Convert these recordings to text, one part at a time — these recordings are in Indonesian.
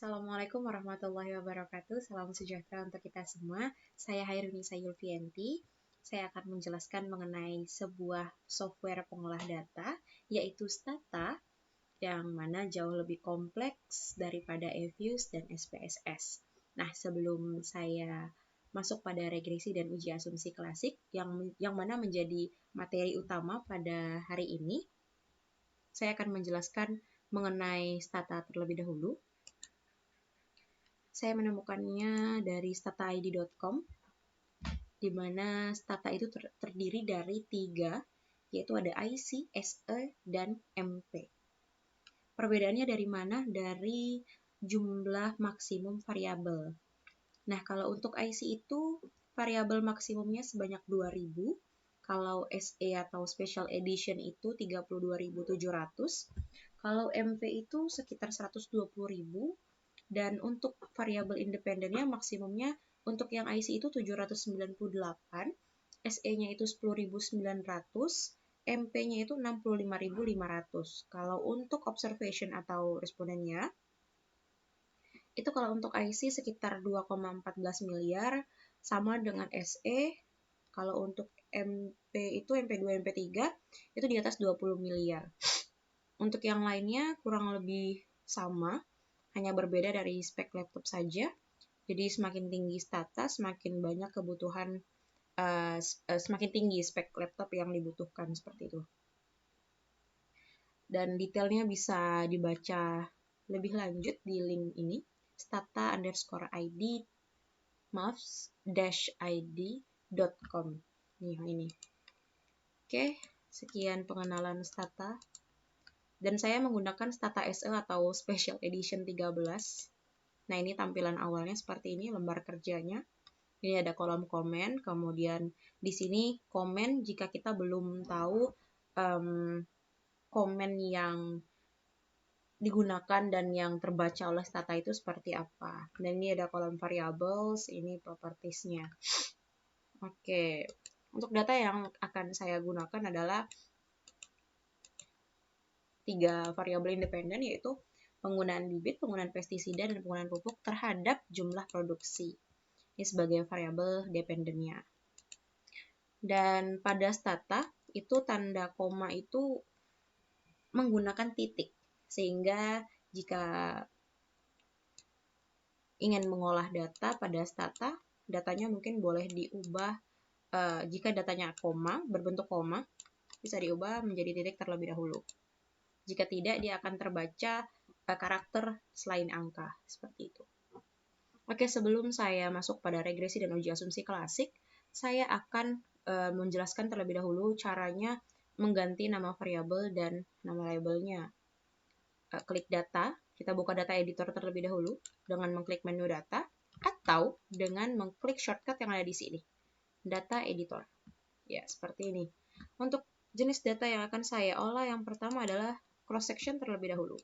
Assalamualaikum warahmatullahi wabarakatuh. Salam sejahtera untuk kita semua. Saya Hairunisa Yulfianti. Saya akan menjelaskan mengenai sebuah software pengolah data, yaitu Stata, yang mana jauh lebih kompleks daripada EViews dan SPSS. Nah, sebelum saya masuk pada regresi dan uji asumsi klasik, yang mana menjadi materi utama pada hari ini, saya akan menjelaskan mengenai Stata terlebih dahulu. Saya menemukannya dari stataid.com, di mana Stata itu terdiri dari 3, yaitu ada IC, SE, dan MP. Perbedaannya dari mana? Dari jumlah maksimum variabel. Nah, kalau untuk IC itu variabel maksimumnya sebanyak 2000, kalau SE atau Special Edition itu 32.700, kalau MP itu sekitar 120.000, dan untuk variabel independennya maksimumnya untuk yang IC itu 798, SE-nya itu 10.900, MP-nya itu 65.500. Kalau untuk observation atau respondennya, itu kalau untuk IC sekitar 2,14 miliar, sama dengan SE. Kalau untuk MP itu MP2, MP3 itu di atas 20 miliar. Untuk yang lainnya kurang lebih sama, hanya berbeda dari spek laptop saja. Jadi semakin tinggi Stata, semakin banyak kebutuhan, semakin tinggi spek laptop yang dibutuhkan, seperti itu. Dan detailnya bisa dibaca lebih lanjut di link ini, stata_id.com. Ini. Oke, sekian pengenalan Stata. Dan saya menggunakan Stata SE atau Special Edition 13. Nah, ini tampilan awalnya seperti ini, lembar kerjanya. Ini ada kolom komen, kemudian di sini komen jika kita belum tahu komen yang digunakan dan yang terbaca oleh Stata itu seperti apa. Dan ini ada kolom variables, ini propertiesnya. Oke, untuk data yang akan saya gunakan adalah 3 variabel independen, yaitu penggunaan bibit, penggunaan pestisida, dan penggunaan pupuk terhadap jumlah produksi. Ini sebagai variabel dependennya. Dan pada Stata, itu tanda koma itu menggunakan titik. Sehingga jika ingin mengolah data pada Stata, datanya mungkin boleh diubah. Jika datanya koma, berbentuk koma, bisa diubah menjadi titik terlebih dahulu. Jika tidak, dia akan terbaca karakter selain angka, seperti itu. Oke, sebelum saya masuk pada regresi dan uji asumsi klasik, saya akan menjelaskan terlebih dahulu caranya mengganti nama variabel dan nama labelnya. Klik data, kita buka data editor terlebih dahulu dengan mengklik menu data, atau dengan mengklik shortcut yang ada di sini, data editor. Ya, seperti ini. Untuk jenis data yang akan saya olah, yang pertama adalah cross section terlebih dahulu.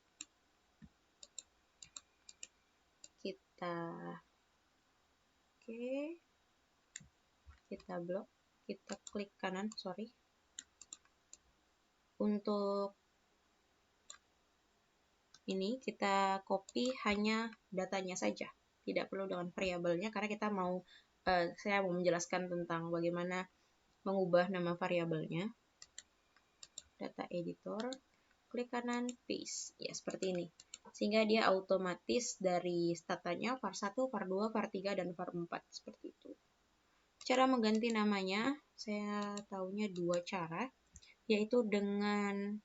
Kita blok, kita klik kanan, Untuk ini kita copy hanya datanya saja, tidak perlu dengan variabelnya, karena kita saya mau menjelaskan tentang bagaimana mengubah nama variabelnya. Data editor, klik kanan, paste. Ya, seperti ini. Sehingga dia otomatis dari statanya var1, var2, var3, dan var4. Seperti itu. Cara mengganti namanya, saya tahunya 2 cara, yaitu dengan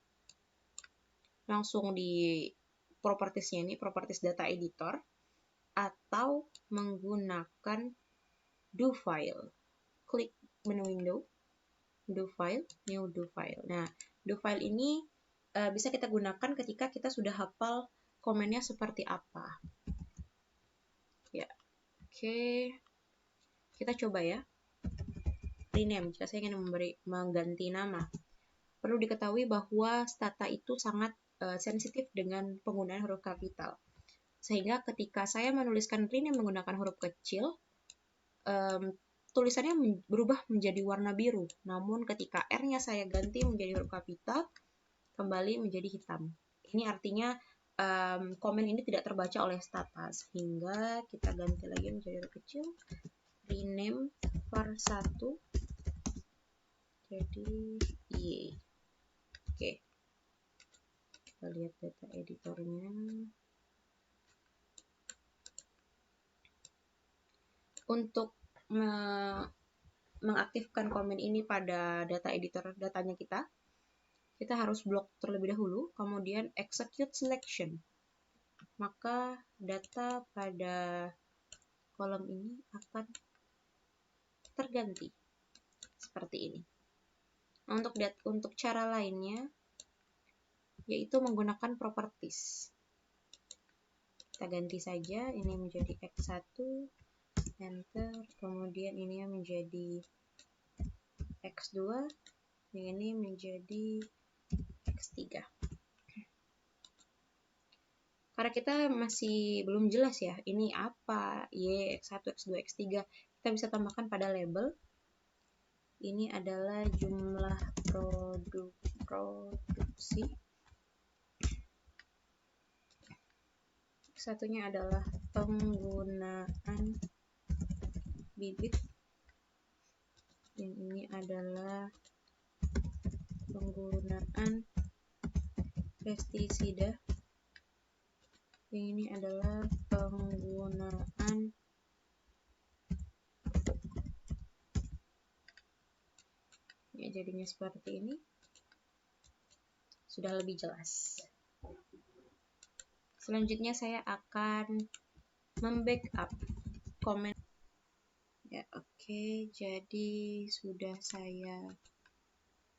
langsung di propertiesnya ini, properties data editor, atau menggunakan do file. Klik menu window, do file, new do file. Nah, do file ini bisa kita gunakan ketika kita sudah hafal komennya seperti apa. Ya, oke. Kita coba ya. Rename, jika saya ingin mengganti nama. Perlu diketahui bahwa Stata itu sangat sensitif dengan penggunaan huruf kapital. Sehingga ketika saya menuliskan rename menggunakan huruf kecil, tulisannya berubah menjadi warna biru. Namun ketika R-nya saya ganti menjadi huruf kapital, kembali menjadi hitam. Ini artinya komen ini tidak terbaca oleh Stata, sehingga kita ganti lagi menjadi huruf kecil, rename var1 jadi Y. Oke, kita lihat data editornya. Untuk mengaktifkan komen ini pada data editor datanya kita harus blok terlebih dahulu, kemudian execute selection. Maka data pada kolom ini akan terganti seperti ini. Nah, untuk cara lainnya yaitu menggunakan properties. Kita ganti saja ini menjadi X1, enter, kemudian ini menjadi X2, yang ini menjadi X3. Karena kita masih belum jelas ya, ini apa, Y, X1, X2, X3, kita bisa tambahkan pada label. Ini adalah jumlah produksi. Satunya adalah penggunaan bibit. Yang ini adalah penggunaan pestisida. Yang ini adalah penggunaan ya, jadinya seperti ini. Sudah lebih jelas. Selanjutnya saya akan membackup komen. Ya, oke, jadi sudah saya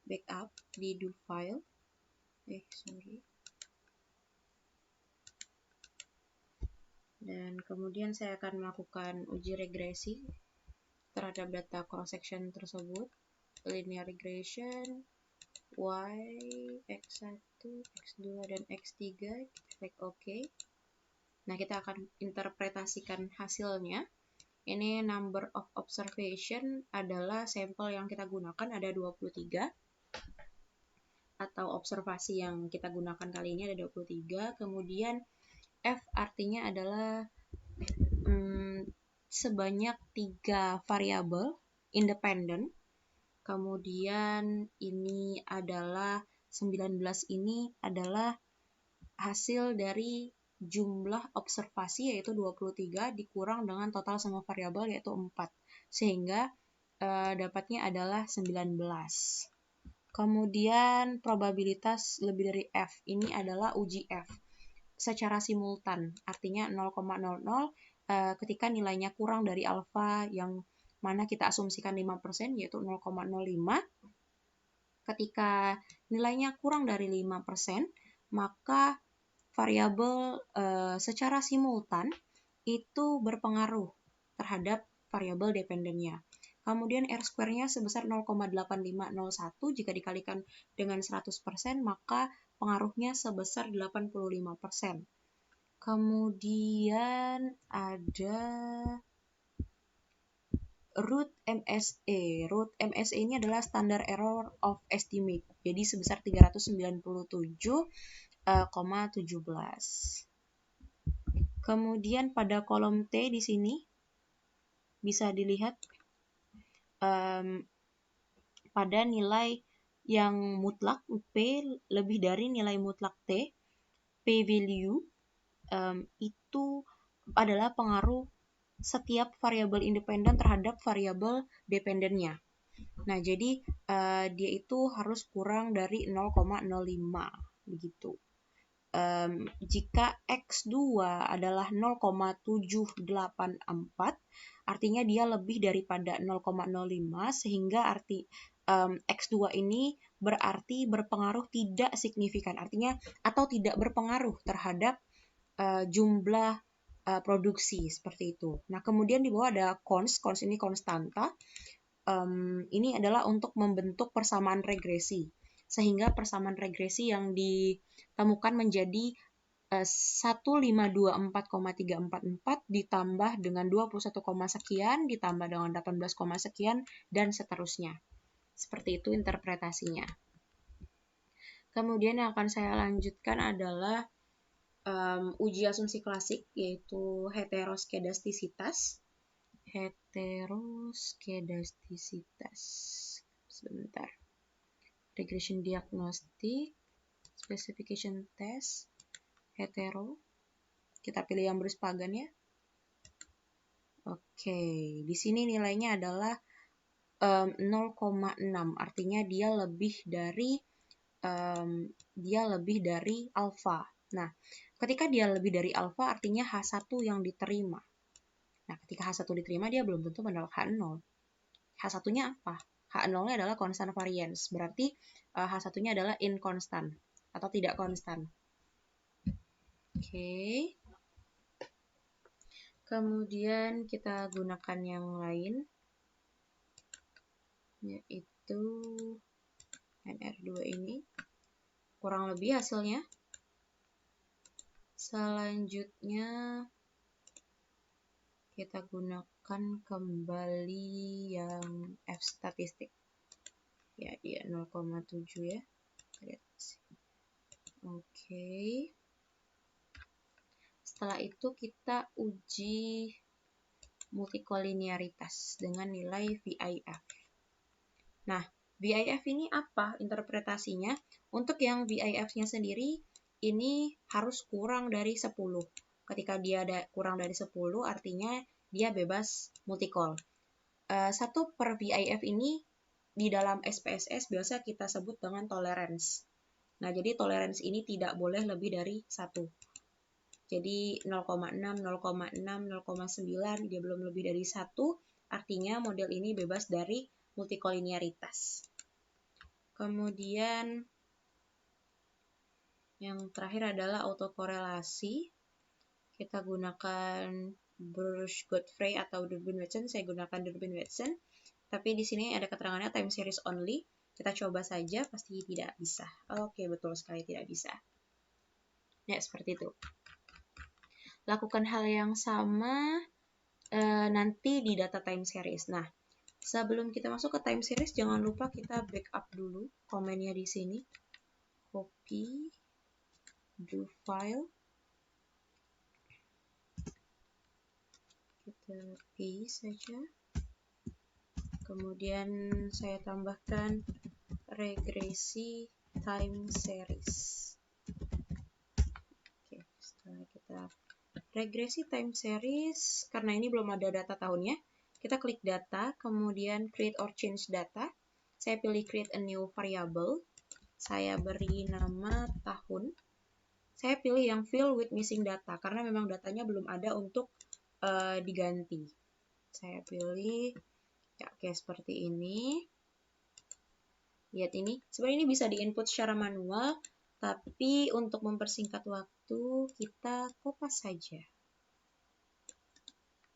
backup di do file. Dan kemudian saya akan melakukan uji regresi terhadap data cross section tersebut. Linear regression Y, X1, X2, dan X3. Kita klik OK. Nah, kita akan interpretasikan hasilnya. Ini number of observation adalah sampel yang kita gunakan, ada 23. Atau observasi yang kita gunakan kali ini ada 23. Kemudian F artinya adalah sebanyak 3 variabel independen. Kemudian ini adalah 19 ini adalah hasil dari jumlah observasi yaitu 23 dikurang dengan total semua variabel yaitu 4. Sehingga dapatnya adalah 19. Kemudian probabilitas lebih dari F ini adalah uji F secara simultan, artinya 0,00 ketika nilainya kurang dari alfa yang mana kita asumsikan 5% yaitu 0,05. Ketika nilainya kurang dari 5%, maka variabel secara simultan itu berpengaruh terhadap variabel dependennya. Kemudian R-square-nya sebesar 0,8501, jika dikalikan dengan 100%, maka pengaruhnya sebesar 85%. Kemudian ada root MSE. Root MSE ini adalah standard error of estimate. Jadi sebesar 397,17. Kemudian pada kolom T di sini bisa dilihat pada nilai yang mutlak P lebih dari nilai mutlak T, P value itu adalah pengaruh setiap variabel independen terhadap variabel dependennya. Nah, jadi dia itu harus kurang dari 0,05 begitu. Jika X2 adalah 0,784, artinya dia lebih daripada 0,05 sehingga arti X2 ini berarti berpengaruh tidak signifikan, artinya atau tidak berpengaruh terhadap jumlah produksi seperti itu. Nah, kemudian di bawah ada cons ini konstanta. Ini adalah untuk membentuk persamaan regresi, sehingga persamaan regresi yang ditemukan menjadi 1524,344 ditambah dengan 21, sekian ditambah dengan 18, sekian dan seterusnya. Seperti itu interpretasinya. Kemudian yang akan saya lanjutkan adalah uji asumsi klasik, yaitu heteroskedastisitas. Sebentar. Regression diagnostic, specification test, hetero. Kita pilih yang bersepadan ya. Oke, di sini nilainya adalah 0,6, artinya dia lebih dari alfa. Nah, ketika dia lebih dari alfa, artinya H1 yang diterima. Nah, ketika H1 diterima, dia belum tentu menolak H0. H1-nya apa? H0-nya adalah constant variance, berarti H1-nya adalah inconstant atau tidak konstan. Oke. Kemudian kita gunakan yang lain, yaitu NR2 ini. Kurang lebih hasilnya. Selanjutnya kita gunakan kembali yang F statistik. Ya, dia 0,7 ya. Oke. Setelah itu kita uji multikolinearitas dengan nilai VIF. Nah, VIF ini apa interpretasinya? Untuk yang VIF-nya sendiri, ini harus kurang dari 10. Ketika dia kurang dari 10, artinya dia bebas multikol. 1 per VIF ini di dalam SPSS biasa kita sebut dengan tolerance. Nah, jadi tolerance ini tidak boleh lebih dari 1. Jadi 0,6, 0,6, 0,9, dia belum lebih dari 1, artinya model ini bebas dari multikolinearitas. Kemudian yang terakhir adalah autokorelasi. Kita gunakan Burch-Godfrey atau Durbin-Watson. Saya gunakan Durbin-Watson. Tapi di sini ada keterangannya time series only. Kita coba saja, pasti tidak bisa. Oke, betul sekali tidak bisa. Ya, seperti itu. Lakukan hal yang sama nanti di data time series. Nah, sebelum kita masuk ke time series, jangan lupa kita backup dulu komennya di sini. Copy, do file. Kita paste saja. Kemudian saya tambahkan regresi time series. Oke, setelah kita regresi time series, karena ini belum ada data tahunnya, kita klik data, kemudian create or change data. Saya pilih create a new variable. Saya beri nama tahun. Saya pilih yang fill with missing data, karena memang datanya belum ada untuk diganti. Saya pilih, ya oke seperti ini. Lihat ini, sebenarnya ini bisa di-input secara manual, tapi untuk mempersingkat waktu, kita kopas saja.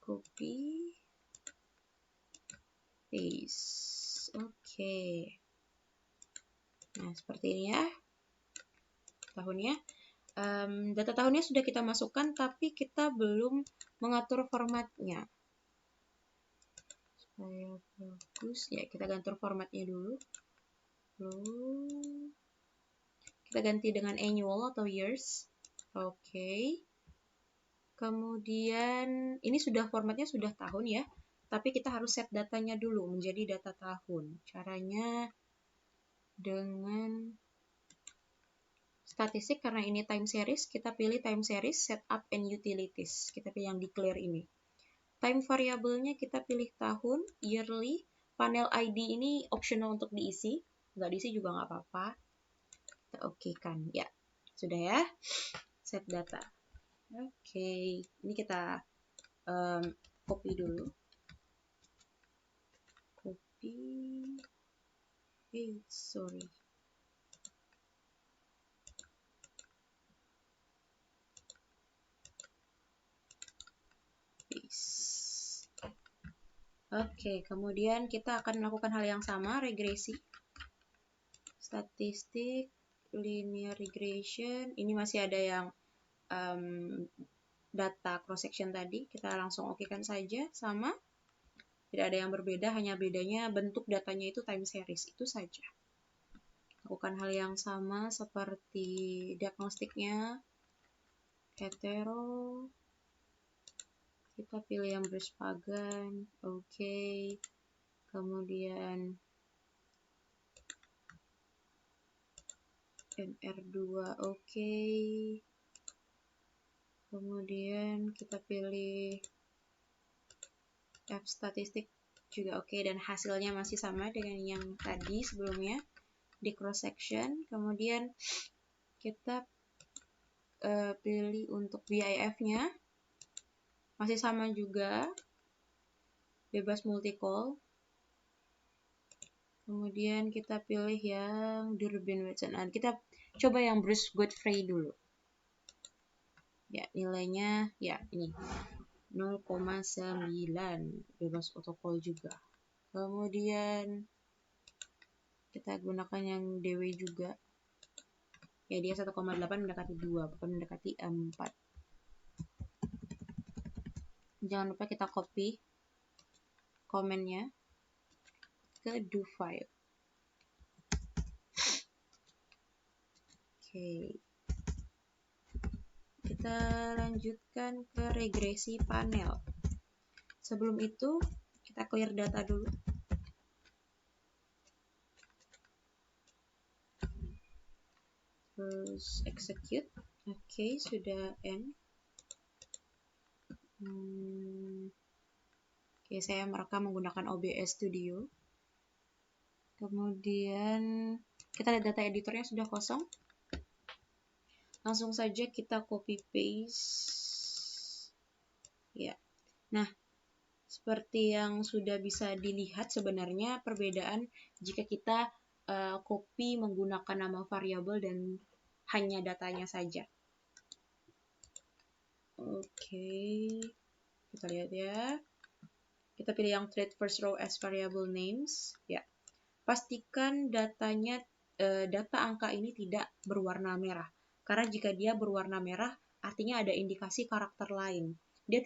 Copy, paste. Oke. Nah, seperti ini ya. Tahunnya. Data tahunnya sudah kita masukkan, tapi kita belum mengatur formatnya. Supaya bagus, ya kita ganti formatnya dulu. Lalu kita ganti dengan annual atau years. Oke. Kemudian ini sudah formatnya sudah tahun ya, tapi kita harus set datanya dulu menjadi data tahun. Caranya dengan statistik, karena ini time series, kita pilih time series, setup and utilities. Kita pilih yang declare ini. Time variabelnya kita pilih tahun, yearly. Panel ID ini optional untuk diisi. Nggak diisi juga nggak apa-apa. Kita oke kan. Ya, sudah ya. Set data. Oke. Ini kita copy dulu. Copy. Sorry. Oke, kemudian kita akan melakukan hal yang sama, regresi. Statistik, linear regression. Ini masih ada yang data cross-section tadi. Kita langsung okekan saja, sama. Tidak ada yang berbeda, hanya bedanya bentuk datanya itu time series. Itu saja. Lakukan hal yang sama seperti diagnostiknya. hetero, kita pilih yang bersepagan, oke. Kemudian NR2, oke. Kemudian kita pilih F statistik juga oke, dan hasilnya masih sama dengan yang tadi sebelumnya di cross section. Kemudian kita pilih untuk BIF-nya masih sama juga, bebas multi-call. Kemudian kita pilih yang Durbin-Watson. Nah, kita coba yang Bruce Godfrey dulu. Ya, nilainya ya ini 0,9, bebas autocall juga. Kemudian kita gunakan yang DW juga. Ya, dia 1,8 mendekati 2, bukan mendekati 4. Jangan lupa kita copy komennya ke do file. Oke. Kita lanjutkan ke regresi panel. Sebelum itu, kita clear data dulu. Terus execute. Oke, sudah end. Oke, saya merekam menggunakan OBS Studio. Kemudian kita lihat data editornya sudah kosong. Langsung saja kita copy paste. Ya. Nah, seperti yang sudah bisa dilihat sebenarnya perbedaan jika kita copy menggunakan nama variabel dan hanya datanya saja. Oke. Kita lihat ya. Kita pilih yang treat first row as variable names. Ya. Pastikan datanya data angka ini tidak berwarna merah. Karena jika dia berwarna merah, artinya ada indikasi karakter lain. Dia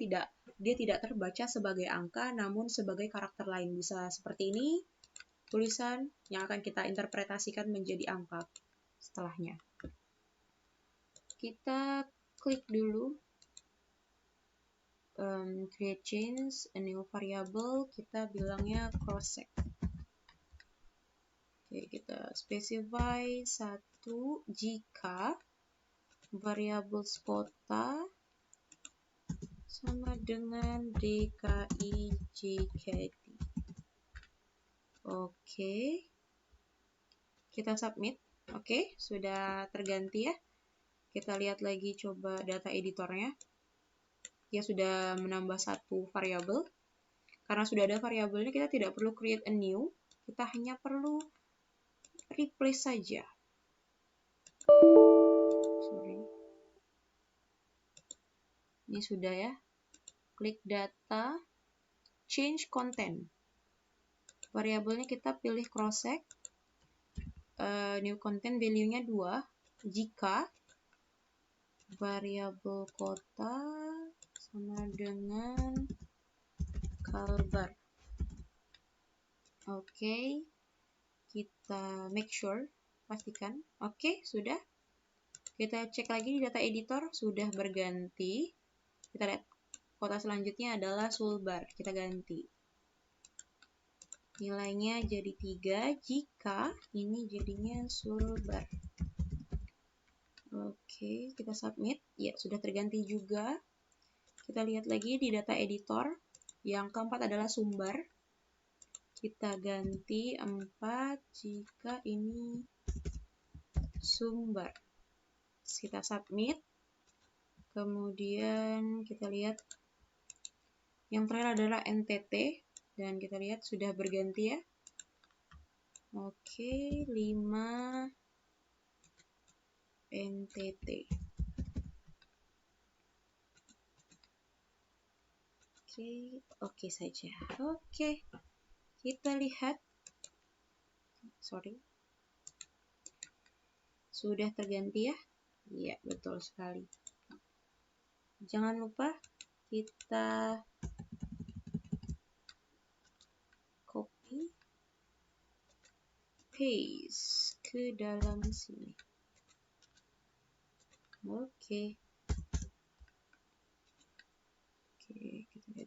tidak terbaca sebagai angka, namun sebagai karakter lain. Bisa seperti ini, tulisan yang akan kita interpretasikan menjadi angka setelahnya. Kita klik dulu create change, a new variable, kita bilangnya cross-check. Oke, kita specify 1 jika variabel kota sama dengan DKI JKT. Oke, kita submit. Oke, sudah terganti ya. Kita lihat lagi coba data editornya. Dia sudah menambah 1 variabel. Karena sudah ada variabelnya, kita tidak perlu create a new. Kita hanya perlu replace saja. Sorry. Ini sudah ya. Klik data, change content. Variabelnya kita pilih cross-check. New content value-nya 2. Jika variabel kota sama dengan Kalbar. Oke. Kita make sure, pastikan. Oke, sudah. Kita cek lagi di data editor, sudah berganti. Kita lihat kota selanjutnya adalah Sulbar. Kita ganti. Nilainya jadi 3 jika ini jadinya Sulbar. Oke, kita submit. Ya, sudah terganti juga. Kita lihat lagi di data editor. Yang keempat adalah Sumbar. Kita ganti 4 jika ini Sumbar. Kita submit. Kemudian kita lihat yang terakhir adalah NTT. Dan kita lihat sudah berganti ya. Oke, 5 NTT. Oke saja. Oke. Kita lihat. Sorry. Sudah terganti ya? Iya, betul sekali. Jangan lupa kita copy paste ke dalam sini. Oke.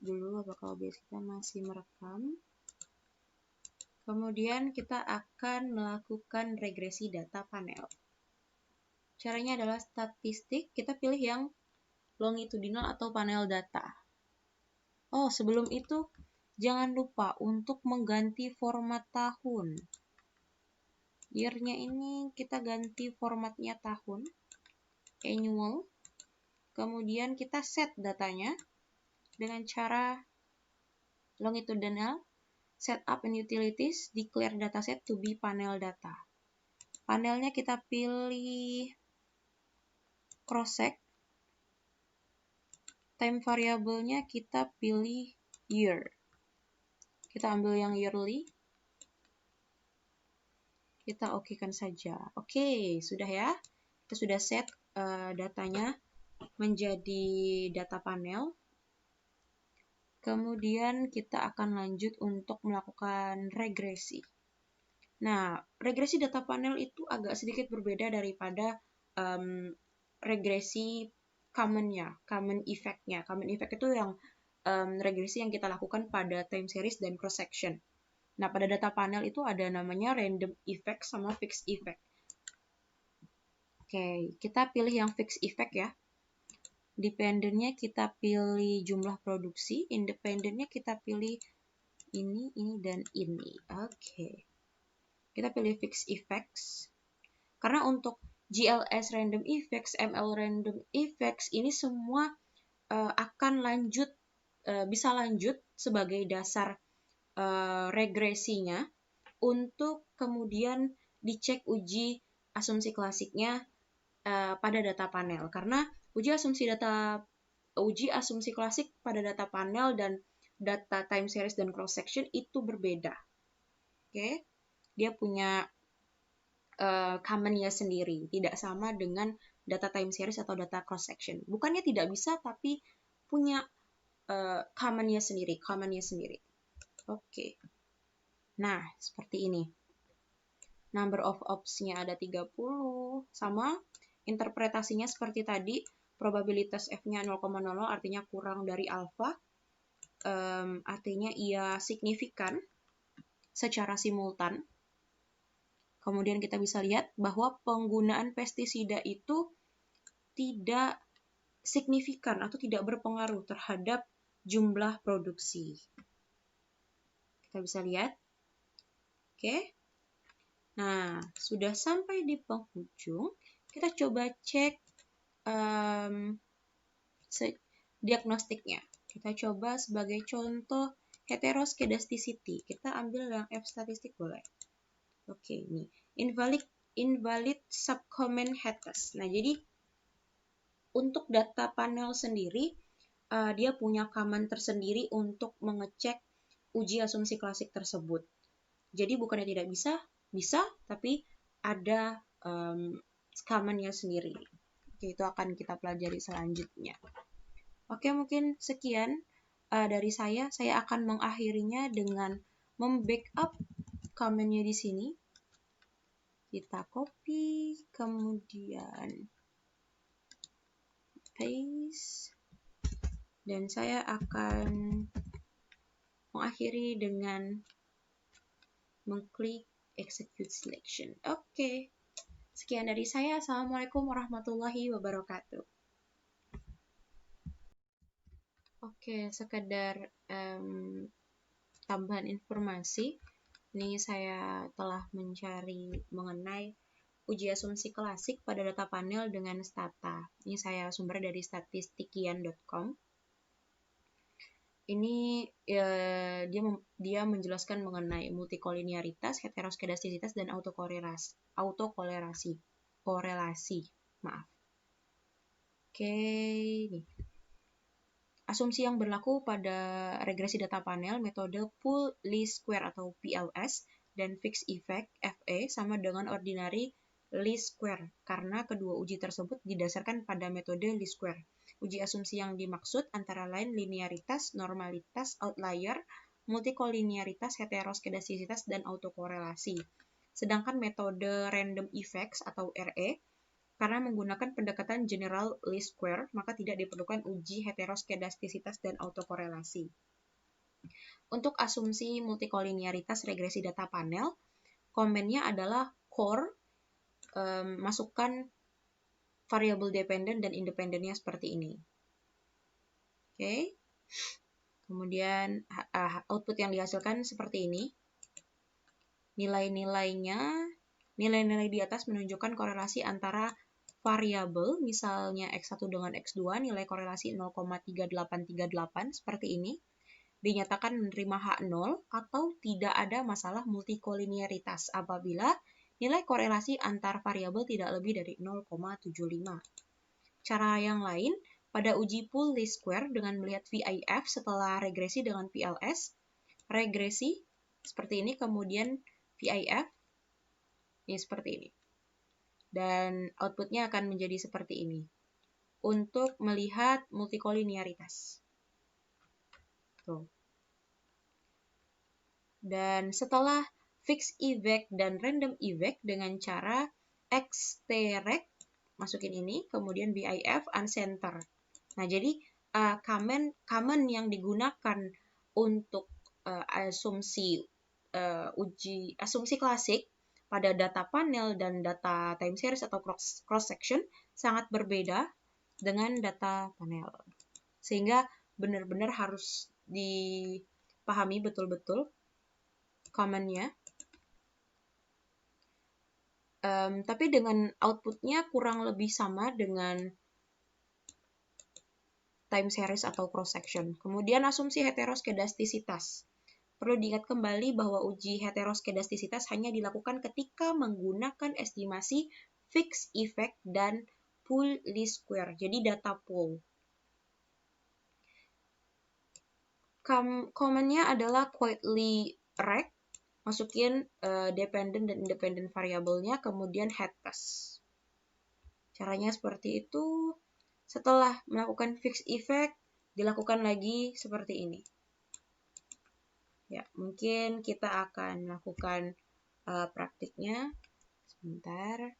dulu apakah OBS kita masih merekam. Kemudian kita akan melakukan regresi data panel. Caranya adalah statistik, kita pilih yang longitudinal atau panel data. Oh, sebelum itu jangan lupa untuk mengganti format tahun. Year-nya ini kita ganti formatnya tahun, annual. Kemudian kita set datanya dengan cara longitudinal, setup and utilities, declare dataset to be panel data. Panelnya kita pilih cross-check. Time variabelnya kita pilih year. Kita ambil yang yearly. Kita okekan saja. Oke, sudah ya. Kita sudah set datanya menjadi data panel. Kemudian kita akan lanjut untuk melakukan regresi. Nah, regresi data panel itu agak sedikit berbeda daripada regresi common effect-nya. Common effect itu yang regresi yang kita lakukan pada time series dan cross section. Nah, pada data panel itu ada namanya random effect sama fixed effect. Oke, kita pilih yang fixed effect ya. Dependennya kita pilih jumlah produksi, independennya kita pilih ini, dan ini. Oke. Kita pilih fixed effects. Karena untuk GLS random effects, ML random effects, ini semua akan bisa lanjut sebagai dasar regresinya untuk kemudian dicek uji asumsi klasiknya pada data panel. Karena uji asumsi klasik pada data panel dan data time series dan cross section itu berbeda. Oke, dia punya common-nya sendiri, tidak sama dengan data time series atau data cross section. Bukannya tidak bisa, tapi punya common-nya sendiri. Oke. Nah, seperti ini. Number of ops-nya ada 30, sama interpretasinya seperti tadi, probabilitas F-nya 0,00 artinya kurang dari alfa, artinya ia signifikan secara simultan. Kemudian kita bisa lihat bahwa penggunaan pestisida itu tidak signifikan atau tidak berpengaruh terhadap jumlah produksi. Kita bisa lihat. Oke. Nah, sudah sampai di penghujung, kita coba cek diagnostiknya. Kita coba sebagai contoh heteroskedasticity. Kita ambil yang F statistik boleh. Oke, ini invalid subcommon hetes. Nah, jadi untuk data panel sendiri, dia punya common tersendiri untuk mengecek uji asumsi klasik tersebut. Jadi bukannya tidak bisa, tapi ada common-nya sendiri. Oke, itu akan kita pelajari selanjutnya. Oke, mungkin sekian dari saya. Saya akan mengakhirinya dengan membackup common-nya di sini. Kita copy, kemudian paste. Dan saya akan mengakhiri dengan mengklik execute selection. Oke. Sekian dari saya. Assalamualaikum warahmatullahi wabarakatuh. Oke, sekedar tambahan informasi. Ini saya telah mencari mengenai uji asumsi klasik pada data panel dengan stata. Ini saya sumber dari statistikian.com. Ini dia menjelaskan mengenai multikoliniaritas, heteroskedastisitas, dan autokorelasi. Maaf. Oke, nih. Asumsi yang berlaku pada regresi data panel, metode pool least square atau PLS, dan fixed effect FE sama dengan ordinary least square, karena kedua uji tersebut didasarkan pada metode least square. Uji asumsi yang dimaksud antara lain linearitas, normalitas, outlier, multikoliniaritas, heteroskedastisitas, dan autokorelasi. Sedangkan metode random effects atau RE Karena menggunakan pendekatan general least square, maka tidak diperlukan uji heteroskedastisitas dan autokorelasi. Untuk asumsi multikolinearitas regresi data panel, komennya adalah core, masukkan variabel dependent dan independennya seperti ini. Oke. Kemudian output yang dihasilkan seperti ini. Nilai-nilai di atas menunjukkan korelasi antara variabel, misalnya X1 dengan X2, nilai korelasi 0,3838 seperti ini, dinyatakan menerima H0 atau tidak ada masalah multikolinearitas apabila nilai korelasi antar variabel tidak lebih dari 0,75. Cara yang lain, pada uji pool least square dengan melihat VIF setelah regresi dengan PLS, regresi seperti ini, kemudian VIF ini seperti ini. Dan outputnya akan menjadi seperti ini untuk melihat multikolinearitas. Tuh. Dan setelah fixed effect dan random effect dengan cara XTREC, masukin ini, kemudian BIF uncenter. Nah, jadi common yang digunakan untuk asumsi klasik pada data panel dan data time series atau cross section sangat berbeda dengan data panel. Sehingga benar-benar harus dipahami betul-betul commonnya. Tapi dengan outputnya kurang lebih sama dengan time series atau cross section. Kemudian asumsi heteroskedastisitas. Perlu diingat kembali bahwa uji heteroskedastisitas hanya dilakukan ketika menggunakan estimasi fixed effect dan pool least square. Jadi data pool. Commonnya adalah quietly rec. Masukin dependent dan independent variabelnya, kemudian head test. Caranya seperti itu. Setelah melakukan fixed effect, dilakukan lagi seperti ini. Ya, mungkin kita akan melakukan praktiknya. Sebentar.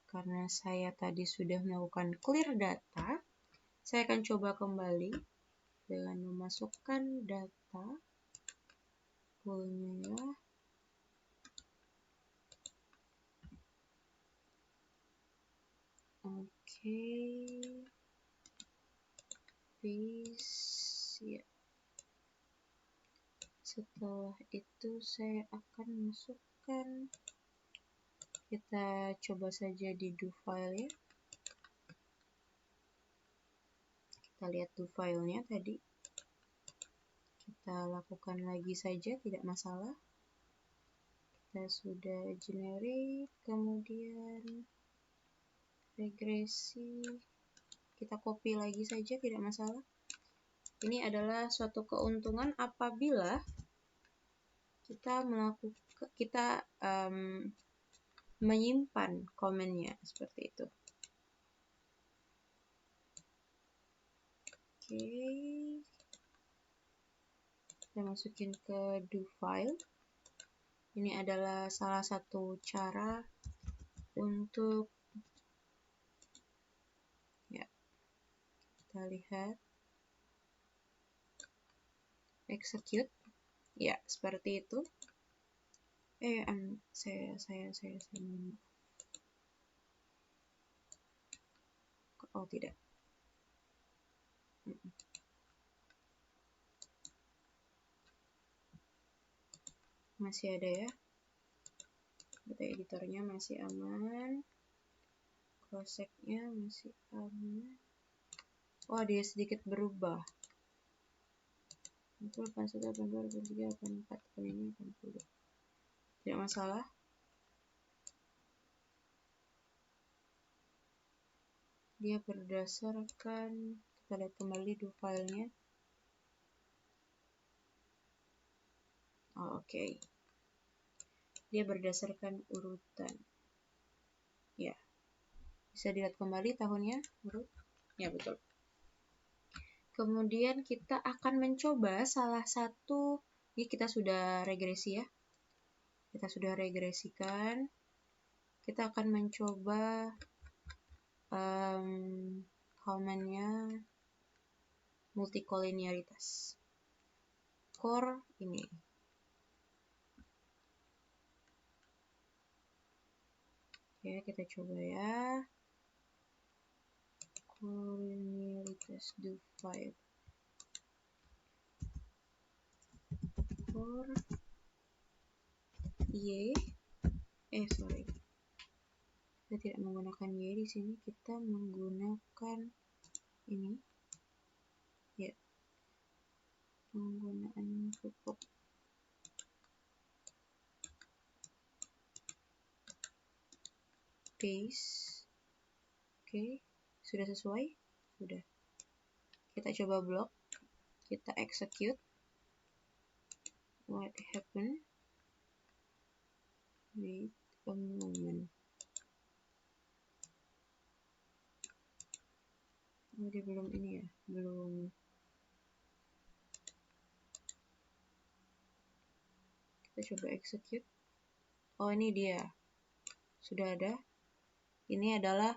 Karena saya tadi sudah melakukan clear data, saya akan coba kembali dengan memasukkan data poolnya ya. Oke. Paste ya. Setelah itu saya akan masukkan, kita coba saja di do file ya. Kita lihat do filenya tadi. Kita lakukan lagi saja, tidak masalah. Kita sudah generate, kemudian regresi. Kita copy lagi saja, tidak masalah. Ini adalah suatu keuntungan apabila kita menyimpan komennya seperti itu. Oke. Kita masukin ke do file. Ini adalah salah satu cara untuk ya. Kita lihat execute. Ya, seperti itu. Saya oh tidak. Masih ada ya. Data editornya masih aman. Cross-check-nya masih aman. Oh, dia sedikit berubah. 81, 82, 83, 84, 85, 80. Tidak masalah. Dia berdasarkan, kita lihat kembali do filenya. Oh, oke. Dia berdasarkan urutan. Ya. Bisa dilihat kembali tahunnya, urut. Ya, betul. Kemudian kita akan mencoba salah satu, ini kita sudah regresi ya. Kita sudah regresikan. kita akan mencoba command-nya multicollinearitas. Core ini. Oke, kita coba ya. Collinearitas do 5. Core Y. Sorry. Kita tidak menggunakan Y di sini, kita menggunakan ini. Ya. Penggunaan pupuk. Paste. Oke, sudah sesuai? Sudah. Kita coba blok. Kita execute. What happened? Wait a moment. Oh, dia belum ini ya, belum. Kita coba execute. Oh, ini dia. Sudah ada. Ini adalah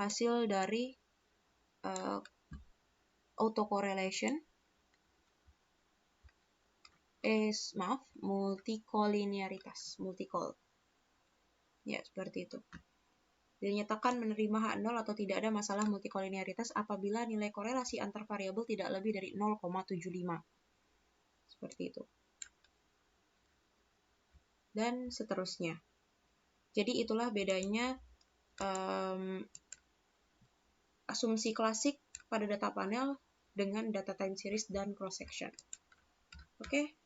hasil dari autocorrelation. Multicollinearitas. Multicol. Ya, seperti itu. Dinyatakan menerima H0 atau tidak ada masalah multicollinearitas apabila nilai korelasi antar variabel tidak lebih dari 0,75. Seperti itu. Dan seterusnya. Jadi itulah bedanya asumsi klasik pada data panel dengan data time series dan cross section. Oke,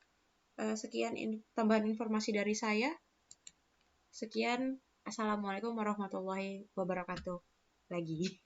sekian tambahan informasi dari saya. Sekian, assalamualaikum warahmatullahi wabarakatuh lagi.